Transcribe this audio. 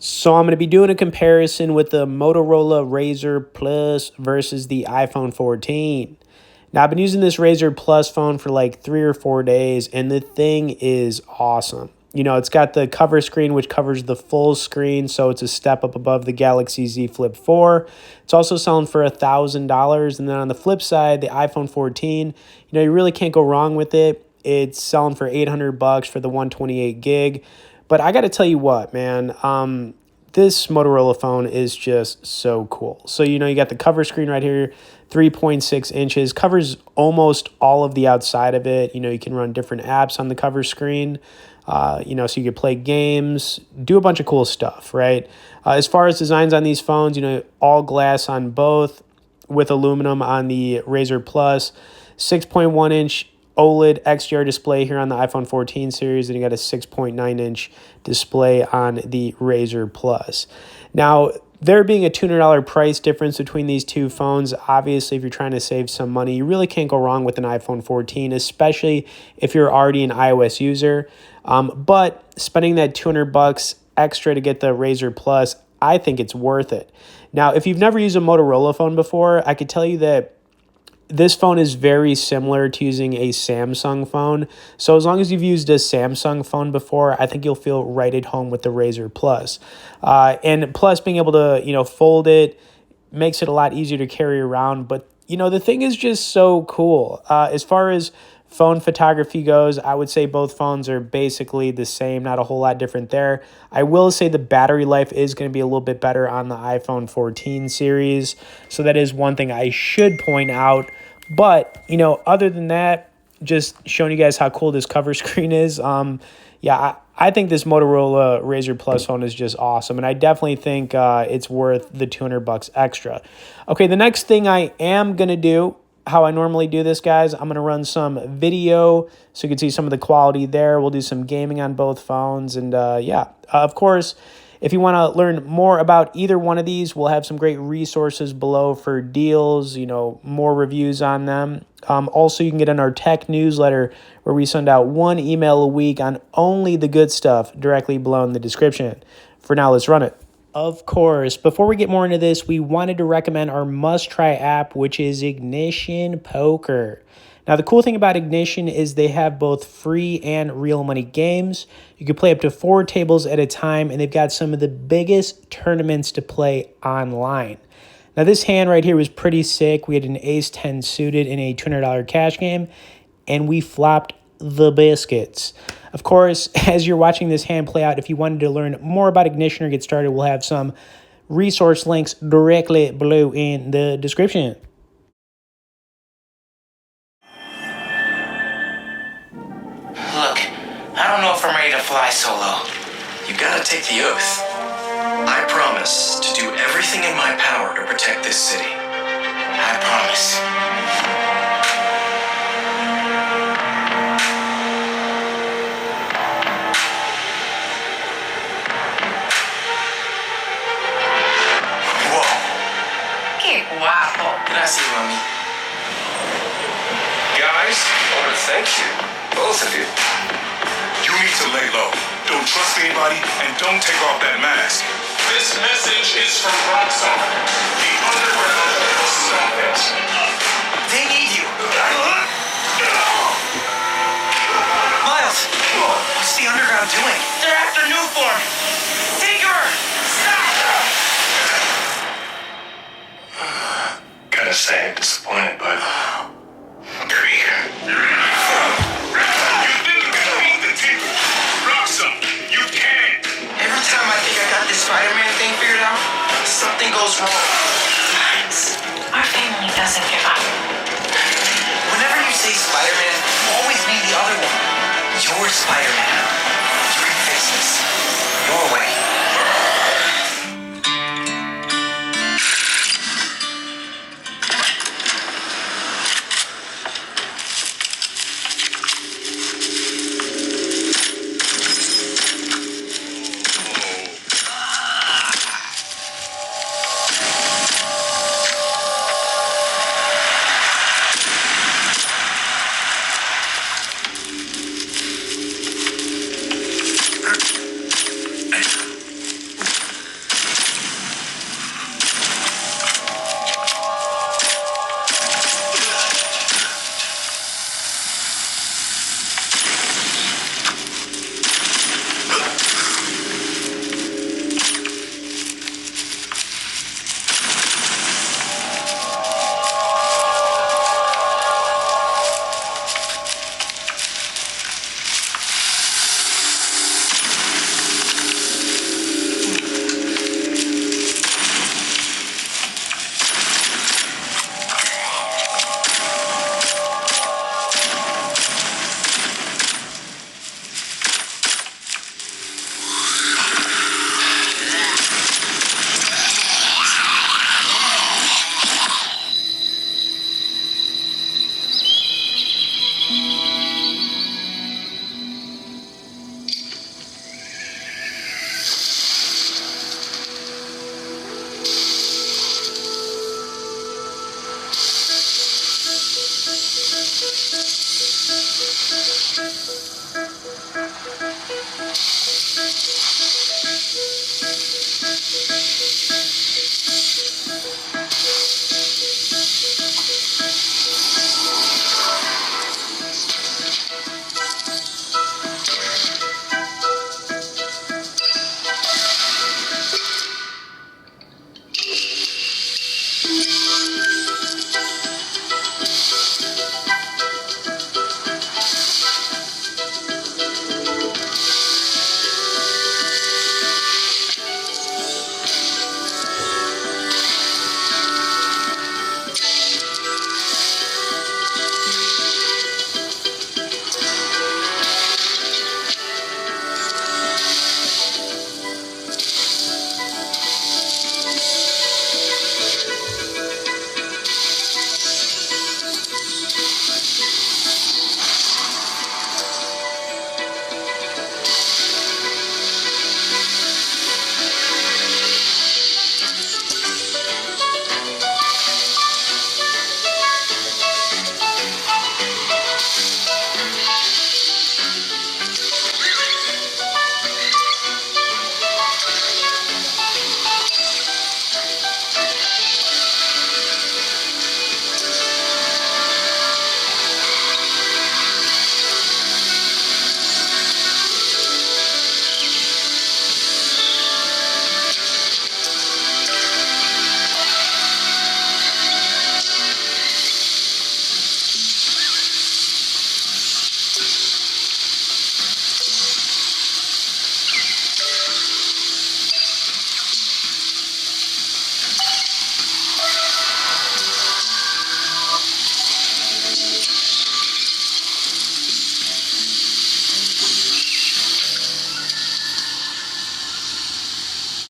So I'm going to be doing a comparison with the Motorola Razr Plus versus the iPhone 14. Now, I've been using this Razr Plus phone for like 3 or 4 days, and the thing is awesome. You know, it's got the cover screen, which covers the full screen, so it's a step up above the Galaxy Z Flip 4. It's also selling for $1,000, and then on the flip side, the iPhone 14, you know, you really can't go wrong with it. It's selling for $800 for the 128 gig. But I got to tell you what, man, this Motorola phone is just so cool. So, you know, you got the cover screen right here, 3.6 inches, covers almost all of the outside of it. You know, you can run different apps on the cover screen, you know, so you can play games, do a bunch of cool stuff, right? As far as designs on these phones, you know, all glass on both with aluminum on the Razr Plus, 6.1-inch OLED XDR display here on the iPhone 14 series, and you got a 6.9-inch display on the Razr Plus. Now, there being a $200 price difference between these two phones, obviously, if you're trying to save some money, you really can't go wrong with an iPhone 14, especially if you're already an iOS user. But spending that $200 extra to get the Razr Plus, I think it's worth it. Now, if you've never used a Motorola phone before, I could tell you that this phone is very similar to using a Samsung phone. So as long as you've used a Samsung phone before, I think you'll feel right at home with the Razr Plus. And plus being able to, you know, fold it makes it a lot easier to carry around. But, you know, the thing is just so cool. As far as phone photography goes, I would say both phones are basically the same, not a whole lot different there. I will say the battery life is going to be a little bit better on the iPhone 14 series. So that is one thing I should point out. But, you know, other than that, just showing you guys how cool this cover screen is. Yeah, I think this Motorola Razr Plus phone is just awesome. And I definitely think it's worth the $200 extra. Okay, the next thing I am going to do, how I normally do this, guys, I'm going to run some video so you can see some of the quality there. We'll do some gaming on both phones. And yeah, of course, if you want to learn more about either one of these, we'll have some great resources below for deals, you know, more reviews on them. Also, you can get in our tech newsletter where we send out one email a week on only the good stuff directly below in the description. For now, let's run it. Of course, before we get more into this, we wanted to recommend our must-try app, which is Ignition Poker. Now, the cool thing about Ignition is they have both free and real money games. You can play up to 4 tables at a time, and they've got some of the biggest tournaments to play online. Now, this hand right here was pretty sick. We had an ace-10 suited in a $200 cash game, and we flopped the biscuits. Of course, as you're watching this hand play out, if you wanted to learn more about Ignition or get started, we'll have some resource links directly below in the description. Look, I don't know if I'm ready to fly solo. You gotta take the oath. I promise to do everything in my power to protect this city. I promise. Wow. Gracias, mami. Guys, I want to thank you, both of you. You need to lay low. Don't trust anybody, and don't take off that mask. This message is from Rockstar. The underground will stop it. They need you. Miles, what's the underground doing? They're after new form. Take her. Stop. Gotta say, I'm disappointed, but Krieger. you didn't beat the team. Rockstar, you can't. Every time I think I got this Spider-Man thing figured out, something goes wrong. Our family doesn't give up. Whenever you say Spider-Man, you always mean the other one. You're Spider-Man. You can fix this. Your way.